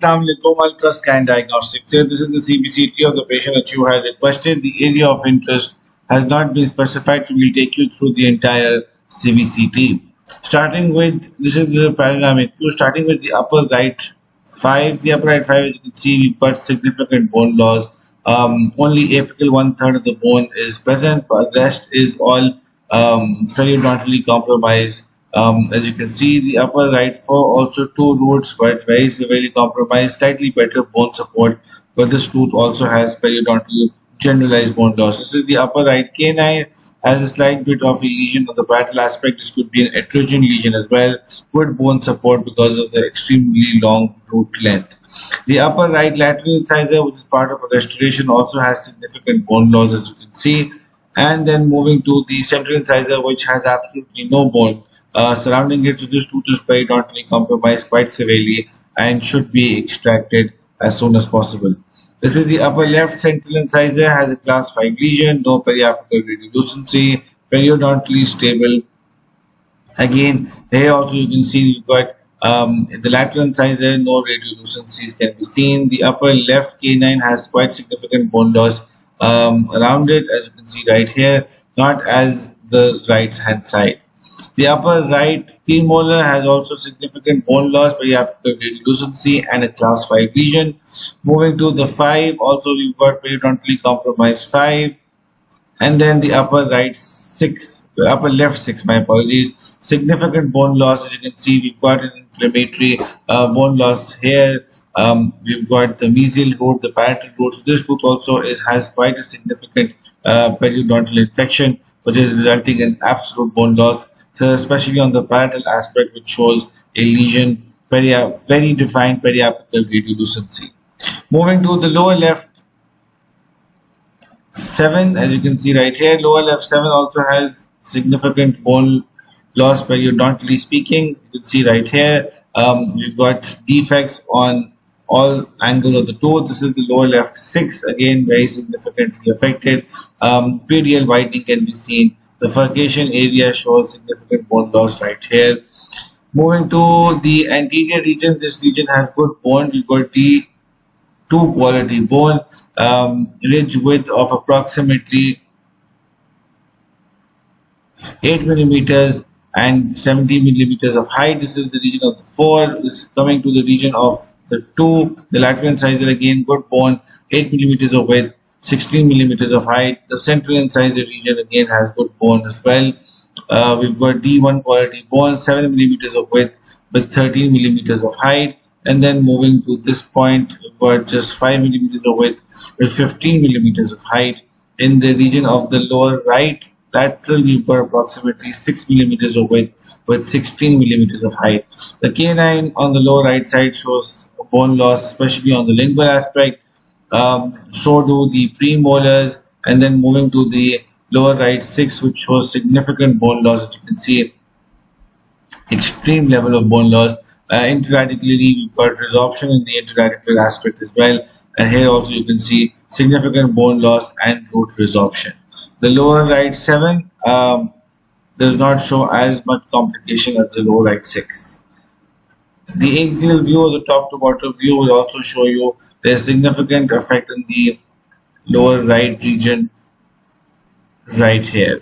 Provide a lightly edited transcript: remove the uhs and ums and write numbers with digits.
Assalamualaikum Ultra Scan Diagnostics. Here, this is the CBCT of the patient that you had requested. The area of interest has not been specified, so we'll take you through the entire CBCT. Starting with, this is the panoramic view, starting with the upper right 5. The upper right 5, as you can see, we've got significant bone loss. Only apical one third of the bone is present, but the rest is all periodontally compromised. As you can see, the upper right 4 also two roots, but very severely compromised, slightly better bone support, but this tooth also has periodontal generalized bone loss. This is the upper right canine, has a slight bit of a lesion on the parietal aspect. This could be an etrogen lesion as well, good bone support because of the extremely long root length. The upper right lateral incisor, which is part of a restoration, also has significant bone loss, as you can see. And then moving to the central incisor, which has absolutely no bone surrounding it. So this tooth is periodontally compromised quite severely and should be extracted as soon as possible. This is the upper left central incisor, has a class 5 lesion, no periapical radiolucency, periodontally stable. Again, here also you can see you've got the lateral incisor, no radiolucencies can be seen. The upper left canine has quite significant bone loss around it, as you can see right here, not as the right hand side. The upper right premolar has also significant bone loss, periapical radiolucency, and a class 5 lesion. Moving to the 5, also we've got periodontally compromised 5. And then the upper right 6, the upper left 6, my apologies, significant bone loss. As you can see, we've got an inflammatory bone loss here. We've got the mesial root, the parietal root. So this tooth also has quite a significant periodontal infection, which is resulting in absolute bone loss. So especially on the parietal aspect, which shows a lesion, very defined periapical radiolucency. Moving to the lower left 7, as you can see right here, lower left 7 also has significant bone loss periodontally speaking. You can see right here, we've got defects on all angles of the tooth. This is the lower left 6, again very significantly affected. Peridial widening can be seen. The furcation area shows significant bone loss right here. Moving to the anterior region, this region has good bone. We've got the 2 quality bone, ridge width of approximately 8 millimeters and 70 millimeters of height. This is the region of the 4. This is coming to the region of the 2, the lateral incisor, again good bone, 8 millimeters of width, 16 millimeters of height. The central incisor region again has good bone as well. We've got D1 quality bone, 7 millimeters of width with 13 millimeters of height. And then moving to this point, we've got just 5 millimeters of width with 15 millimeters of height. In the region of the lower right lateral, we've got approximately 6 millimeters of width with 16 millimeters of height. The canine on the lower right side shows bone loss, especially on the lingual aspect. So do the premolars. And then moving to the lower right 6, which shows significant bone loss. As you can see, extreme level of bone loss. Interradically, we've got resorption in the interradicular aspect as well. And here also you can see significant bone loss and root resorption. The lower right 7 does not show as much complication as the lower right 6. The axial view, or the top to bottom view, will also show you there's significant effect in the lower right region right here.